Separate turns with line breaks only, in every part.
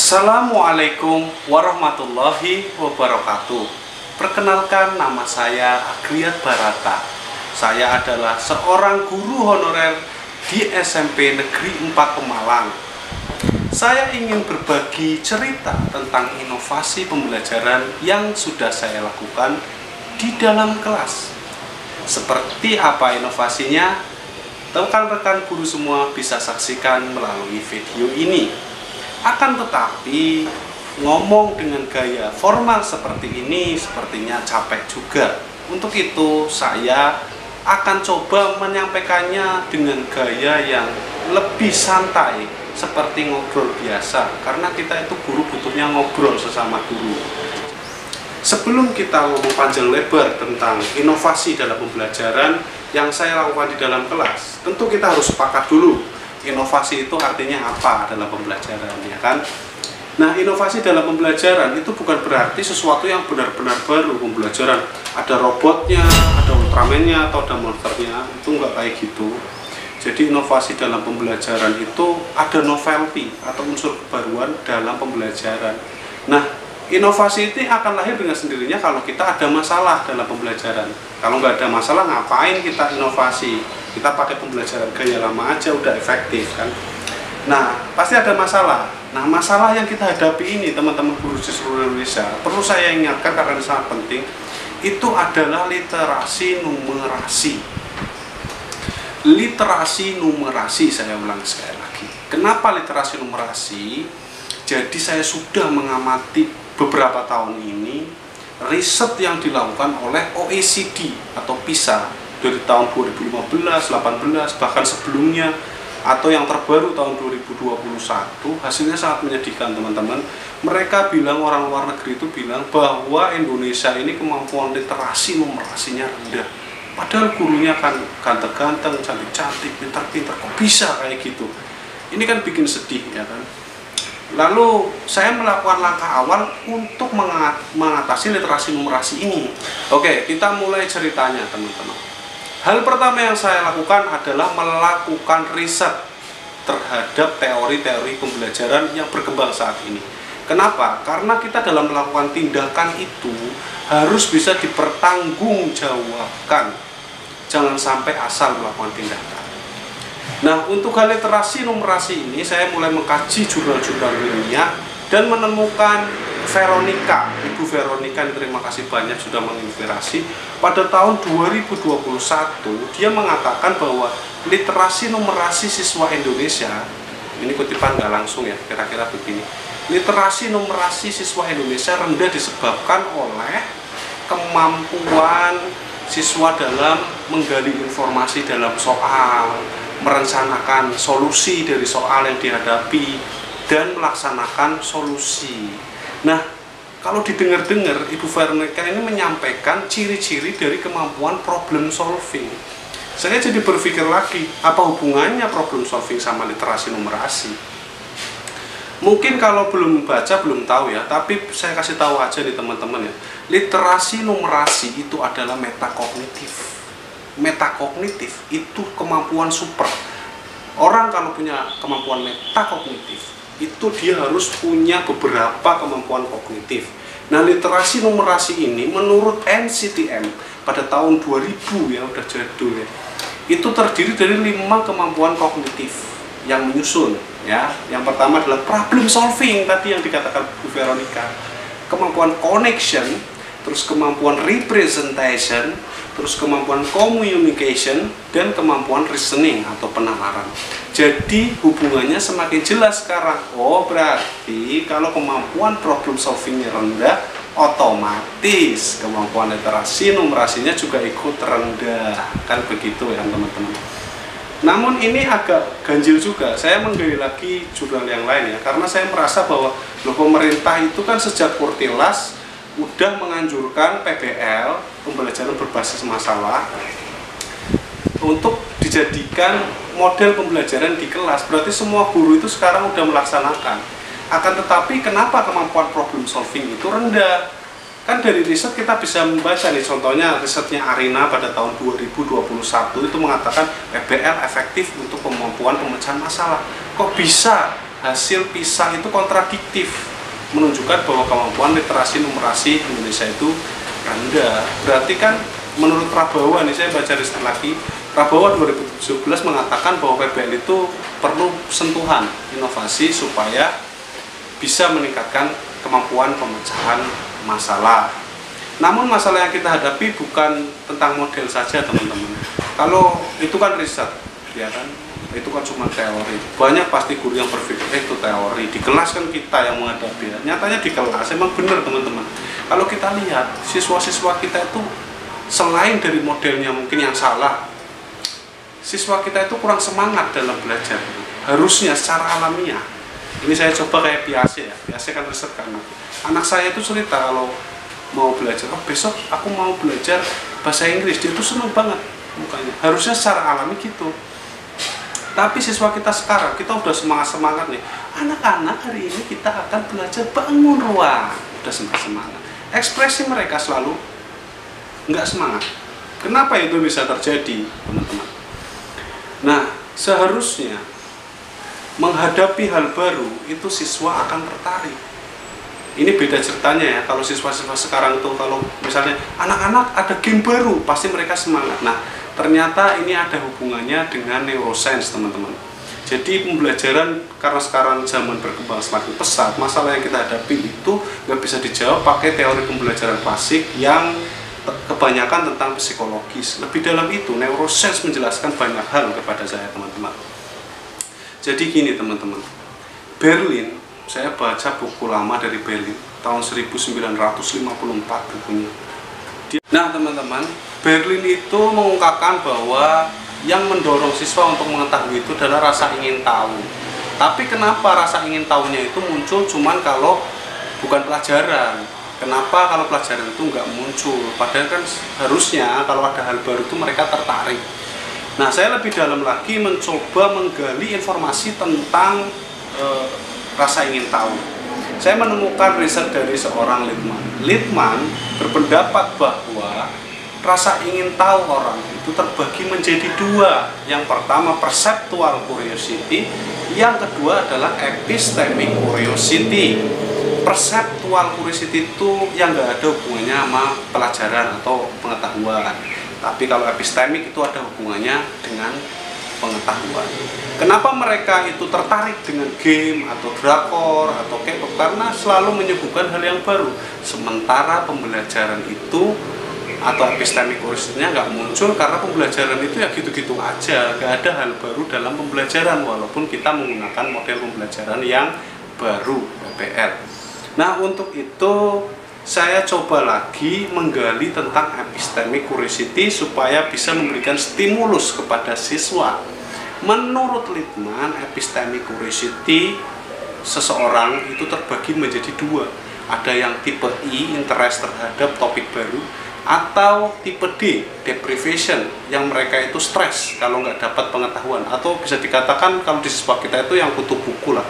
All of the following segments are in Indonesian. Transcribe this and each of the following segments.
Assalamualaikum warahmatullahi wabarakatuh. Perkenalkan, nama saya Agriat Barata. Saya adalah seorang guru honorer di SMP Negeri 4 Pemalang. Saya ingin berbagi cerita tentang inovasi pembelajaran yang sudah saya lakukan di dalam kelas. Seperti apa inovasinya? Rekan-rekan guru semua bisa saksikan melalui video ini. Akan tetapi, ngomong dengan gaya formal seperti ini sepertinya capek juga. Untuk itu, saya akan coba menyampaikannya dengan gaya yang lebih santai, seperti ngobrol biasa. Karena kita itu guru butuhnya ngobrol sesama guru. Sebelum kita ngomong panjang lebar tentang inovasi dalam pembelajaran yang saya lakukan di dalam kelas, tentu kita harus sepakat dulu. Inovasi itu artinya apa dalam pembelajaran, ya kan? Nah, inovasi dalam pembelajaran itu bukan berarti sesuatu yang benar-benar baru. Pembelajaran ada robotnya, ada Ultraman-nya, atau ada monsternya, itu enggak kayak gitu. Jadi inovasi dalam pembelajaran itu ada novelty atau unsur kebaruan dalam pembelajaran. Nah, inovasi itu akan lahir dengan sendirinya kalau kita ada masalah dalam pembelajaran. Kalau nggak ada masalah, ngapain kita inovasi? Kita pakai pembelajaran gaya lama aja udah efektif kan. Nah, pasti ada masalah. Nah, masalah yang kita hadapi ini, teman-teman guru di seluruh Indonesia, perlu saya ingatkan karena ini sangat penting, itu adalah literasi numerasi. Literasi numerasi, saya ulang sekali lagi. Kenapa literasi numerasi? Jadi saya sudah mengamati beberapa tahun ini riset yang dilakukan oleh OECD atau PISA dari tahun 2015, 18, bahkan sebelumnya, atau yang terbaru tahun 2021, hasilnya sangat menyedihkan, teman-teman. Mereka bilang, orang luar negeri itu bilang bahwa Indonesia ini kemampuan literasi numerasinya rendah. Padahal gurunya kan ganteng-ganteng, cantik-cantik, pintar-pintar, kok bisa kayak gitu? Ini kan bikin sedih, ya kan? Lalu saya melakukan langkah awal untuk mengatasi literasi numerasi ini. Oke, kita mulai ceritanya, teman-teman. Hal pertama yang saya lakukan adalah melakukan riset terhadap teori-teori pembelajaran yang berkembang saat ini. Kenapa? Karena kita dalam melakukan tindakan itu harus bisa dipertanggungjawabkan. Jangan sampai asal melakukan tindakan. Nah, untuk hal literasi numerasi ini saya mulai mengkaji jurnal-jurnal ilmiah dan menemukan Veronica. Ibu Veronica, terima kasih banyak sudah menginspirasi. Pada tahun 2021 dia mengatakan bahwa literasi numerasi siswa Indonesia, ini kutipan nggak langsung ya, kira-kira begini, literasi numerasi siswa Indonesia rendah disebabkan oleh kemampuan siswa dalam menggali informasi dalam soal, merencanakan solusi dari soal yang dihadapi, dan melaksanakan solusi. Nah, kalau didengar-dengar, Ibu Veronica ini menyampaikan ciri-ciri dari kemampuan problem solving. Saya jadi berpikir lagi, apa hubungannya problem solving sama literasi numerasi? Mungkin kalau belum baca, belum tahu ya, tapi saya kasih tahu aja nih teman-teman ya. Literasi numerasi itu adalah metakognitif. Metakognitif itu kemampuan super. Orang kalau punya kemampuan metakognitif, itu dia harus punya beberapa kemampuan kognitif. Nah, literasi numerasi ini menurut NCTM pada tahun 2000 ya, udah jadul ya, itu terdiri dari 5 kemampuan kognitif yang menyusun ya. Yang pertama adalah problem solving, tadi yang dikatakan Bu Veronica, kemampuan connection, terus kemampuan representation, terus kemampuan communication, dan kemampuan reasoning atau penalaran. Jadi hubungannya semakin jelas sekarang. Oh, berarti kalau kemampuan problem solvingnya rendah, otomatis kemampuan literasi numerasinya juga ikut rendah. Kan begitu ya, teman-teman. Namun ini agak ganjil juga. Saya menggali lagi jurnal yang lain ya, karena saya merasa bahwa pemerintah itu kan sejak Kurtilas udah menganjurkan PBL, pembelajaran berbasis masalah, untuk dijadikan model pembelajaran di kelas. Berarti semua guru itu sekarang udah melaksanakan. Akan tetapi kenapa kemampuan problem solving itu rendah? Kan dari riset kita bisa membaca nih, contohnya risetnya Arina pada tahun 2021 itu mengatakan PBL efektif untuk kemampuan pemecahan masalah. Kok bisa hasil PISA itu kontradiktif, menunjukkan bahwa kemampuan literasi numerasi Indonesia itu rendah. Berarti kan menurut Prabowo, ini saya baca riset lagi, Prabowo 2017 mengatakan bahwa PBL itu perlu sentuhan inovasi supaya bisa meningkatkan kemampuan pemecahan masalah. Namun masalah yang kita hadapi bukan tentang model saja, teman-teman. Kalau itu kan riset, ya kan, itu kan cuma teori. Banyak pasti guru yang berpikir itu teori. Di kelas kan kita yang menghadapi. Nyatanya di kelas emang benar, teman-teman. Kalau kita lihat siswa-siswa kita itu selain dari modelnya mungkin yang salah, siswa kita itu kurang semangat dalam belajar. Harusnya secara alamiah. Ini saya coba kayak Piase ya. Piase kan riset kan. Anak saya itu cerita kalau mau belajar, oh besok aku mau belajar bahasa Inggris, dia itu senang banget mukanya. Harusnya secara alami gitu. Tapi siswa kita sekarang, kita udah semangat-semangat nih. Anak-anak hari ini kita akan belajar bangun ruang. Udah semangat. Ekspresi mereka selalu nggak semangat. Kenapa itu bisa terjadi, teman-teman? Nah, seharusnya menghadapi hal baru itu siswa akan tertarik. Ini beda ceritanya ya, kalau siswa-siswa sekarang itu kalau misalnya anak-anak ada game baru, pasti mereka semangat. Nah, ternyata ini ada hubungannya dengan neuroscience, teman-teman. Jadi pembelajaran, karena sekarang zaman berkembang semakin pesat, masalah yang kita hadapi itu nggak bisa dijawab pakai teori pembelajaran klasik yang kebanyakan tentang psikologis. Lebih dalam itu, neuroscience menjelaskan banyak hal kepada saya, teman-teman. Jadi gini, teman-teman, Berlin, saya baca buku lama dari Berlin tahun 1954 bukunya. Nah, teman-teman, Berlin itu mengungkapkan bahwa yang mendorong siswa untuk mengetahui itu adalah rasa ingin tahu. Tapi kenapa rasa ingin tahunya itu muncul cuman kalau bukan pelajaran? Kenapa kalau pelajaran itu nggak muncul? Padahal kan harusnya kalau ada hal baru itu mereka tertarik. Nah, saya lebih dalam lagi mencoba menggali informasi tentang rasa ingin tahu. Saya menemukan riset dari seorang Littman. Littman berpendapat bahwa rasa ingin tahu orang itu terbagi menjadi dua. Yang pertama perceptual curiosity, yang kedua adalah epistemic curiosity. Perceptual curiosity itu yang nggak ada hubungannya sama pelajaran atau pengetahuan. Tapi kalau epistemik itu ada hubungannya dengan pengetahuan. Kenapa mereka itu tertarik dengan game atau drakor atau K-pop? Karena selalu menyebutkan hal yang baru. Sementara pembelajaran itu atau epistemic curiosity-nya nggak muncul karena pembelajaran itu ya gitu-gitu aja. Nggak ada hal baru dalam pembelajaran walaupun kita menggunakan model pembelajaran yang baru, PBL. Nah, untuk itu saya coba lagi menggali tentang epistemic curiosity supaya bisa memberikan stimulus kepada siswa. Menurut Littman, epistemic curiosity seseorang itu terbagi menjadi dua. Ada yang tipe I, interest terhadap topik baru, atau tipe D, deprivation, yang mereka itu stres kalau nggak dapat pengetahuan. Atau bisa dikatakan kalau di siswa kita itu yang kutu buku lah.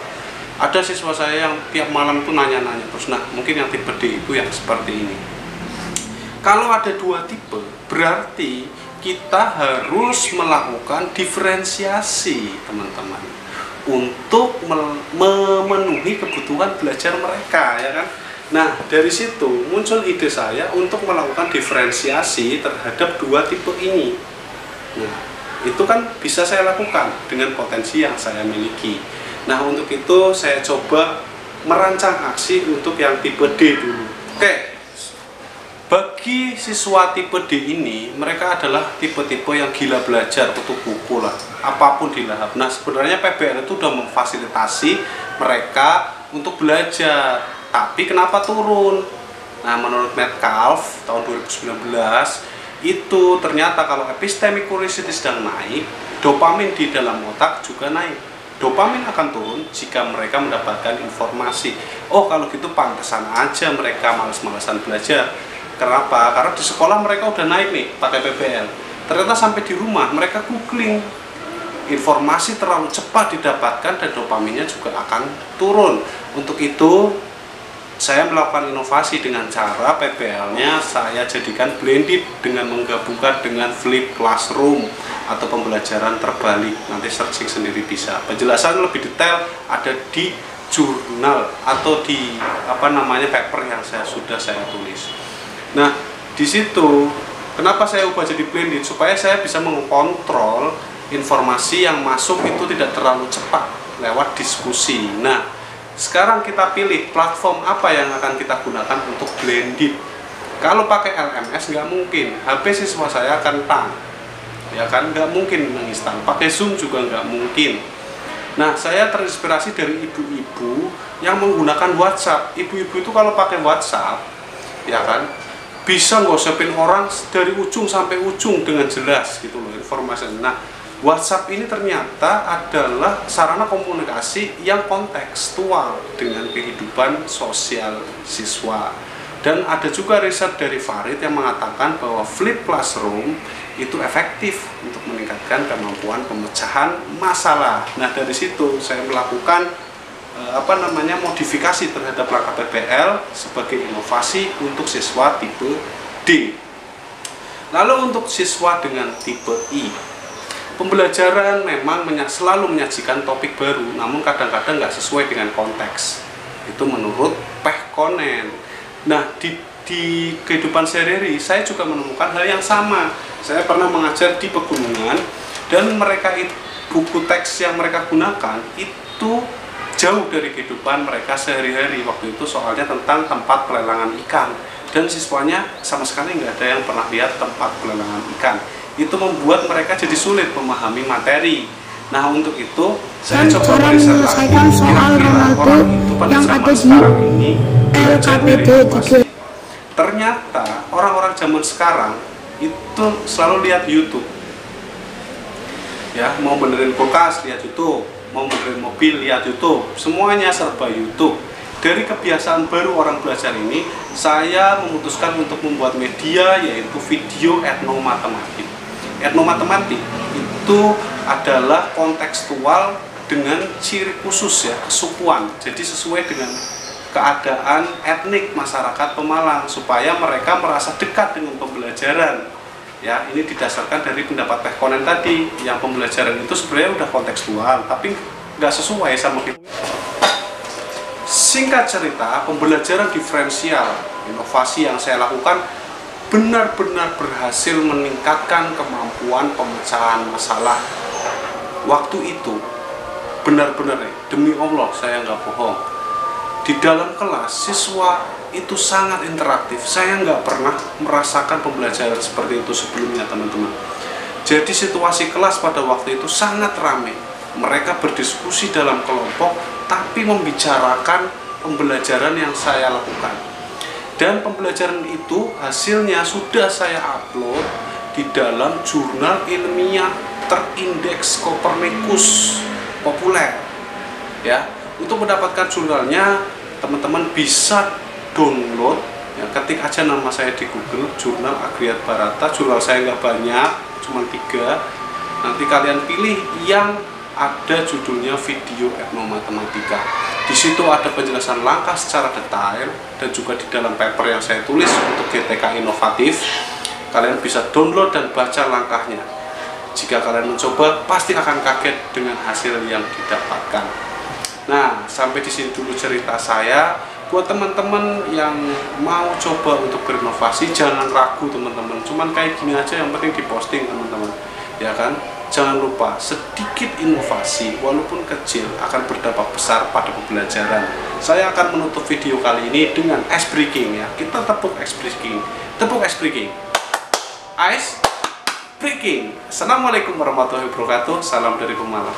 Ada siswa saya yang tiap malam itu nanya-nanya terus. Nah, mungkin yang tipe D itu yang seperti ini. Kalau ada dua tipe, berarti kita harus melakukan diferensiasi, teman-teman, untuk memenuhi kebutuhan belajar mereka, ya kan? Nah, dari situ muncul ide saya untuk melakukan diferensiasi terhadap dua tipe ini. Nah, itu kan bisa saya lakukan dengan potensi yang saya miliki. Nah, untuk itu saya coba merancang aksi untuk yang tipe D dulu. Oke, bagi siswa tipe D ini, mereka adalah tipe-tipe yang gila belajar, kutu buku lah, apapun dilahap. Nah, sebenarnya PBL itu sudah memfasilitasi mereka untuk belajar. Tapi kenapa turun? Nah, menurut Metcalfe tahun 2019, itu ternyata kalau epistemic curiosity sedang naik, dopamin di dalam otak juga naik. Dopamin akan turun jika mereka mendapatkan informasi. Oh, kalau gitu pantesan aja mereka malas-malasan belajar. Kenapa? Karena di sekolah mereka udah naik nih pakai PBL. Ternyata sampai di rumah mereka googling. Informasi terlalu cepat didapatkan dan dopaminnya juga akan turun. Untuk itu saya melakukan inovasi dengan cara PBL-nya saya jadikan blended dengan menggabungkan dengan flip classroom. atau pembelajaran terbalik. Nanti searching sendiri bisa. Penjelasan lebih detail ada di jurnal atau di paper yang sudah saya tulis. Nah, di situ kenapa saya ubah jadi blended, supaya saya bisa mengontrol informasi yang masuk itu tidak terlalu cepat lewat diskusi. Nah, sekarang kita pilih platform apa yang akan kita gunakan untuk blended. Kalau pakai LMS nggak mungkin, HP siswa saya kentang, ya kan, nggak mungkin menginstal. Pakai Zoom juga nggak mungkin. Nah, saya terinspirasi dari ibu-ibu yang menggunakan WhatsApp. Ibu-ibu itu kalau pakai WhatsApp, ya kan, bisa ngosipin orang dari ujung sampai ujung dengan jelas gitu loh informasinya. Nah, WhatsApp ini ternyata adalah sarana komunikasi yang kontekstual dengan kehidupan sosial siswa. Dan ada juga riset dari Farid yang mengatakan bahwa Flip Classroom itu efektif untuk meningkatkan kemampuan pemecahan masalah. Nah, dari situ saya melakukan modifikasi terhadap langkah PBL sebagai inovasi untuk siswa tipe D. Lalu untuk siswa dengan tipe I, pembelajaran memang selalu menyajikan topik baru, namun kadang-kadang nggak sesuai dengan konteks. Itu menurut Pehkonen. Nah, di kehidupan sehari-hari saya juga menemukan hal yang sama. Saya pernah mengajar di pegunungan dan buku teks yang mereka gunakan itu jauh dari kehidupan mereka sehari-hari. Waktu itu soalnya tentang tempat pelelangan ikan, dan siswanya sama sekali nggak ada yang pernah lihat tempat pelelangan ikan. Itu membuat mereka jadi sulit memahami materi. Nah, untuk itu saya coba menyelesaikan soal Ronaldo yang ada di LKPD. Ternyata orang-orang zaman sekarang itu selalu lihat YouTube. Ya, mau benerin kulkas lihat YouTube, mau benerin mobil lihat YouTube, semuanya serba YouTube. Dari kebiasaan baru orang belajar ini, saya memutuskan untuk membuat media yaitu video etnomatematik. Etnomatematik itu adalah kontekstual dengan ciri khusus, ya, kesukuan. Jadi sesuai dengan keadaan etnik masyarakat Pemalang supaya mereka merasa dekat dengan pembelajaran. Ya, ini didasarkan dari pendapat Pehkonen tadi, yang pembelajaran itu sebenarnya udah kontekstual tapi nggak sesuai sama kita. Singkat cerita, pembelajaran diferensial, inovasi yang saya lakukan benar-benar berhasil meningkatkan kemampuan pemecahan masalah. Waktu itu benar-benar, demi Allah saya nggak bohong, di dalam kelas siswa itu sangat interaktif. Saya nggak pernah merasakan pembelajaran seperti itu sebelumnya, teman-teman. Jadi situasi kelas pada waktu itu sangat ramai. Mereka berdiskusi dalam kelompok tapi membicarakan pembelajaran yang saya lakukan. Dan pembelajaran itu hasilnya sudah saya upload di dalam jurnal ilmiah terindeks Copernicus populer. Ya, untuk mendapatkan jurnalnya teman-teman bisa download, ya, ketik aja nama saya di Google, jurnal Agriat Barata. Jurnal saya nggak banyak, cuma 3. Nanti kalian pilih yang ada judulnya video etnomatematika. Di situ ada penjelasan langkah secara detail dan juga di dalam paper yang saya tulis untuk GTK inovatif. Kalian bisa download dan baca langkahnya. Jika kalian mencoba, pasti akan kaget dengan hasil yang didapatkan. Nah, sampai di sini dulu cerita saya. Buat teman-teman yang mau coba untuk berinovasi, jangan ragu teman-teman. Cuman kayak gini aja, yang penting diposting teman-teman, ya kan? Jangan lupa, sedikit inovasi walaupun kecil akan berdampak besar pada pembelajaran. Saya akan menutup video kali ini dengan ice breaking, ya. Kita tepuk ice breaking. Tepuk ice breaking. Ice breaking. Assalamualaikum warahmatullahi wabarakatuh. Salam dari Pemalang.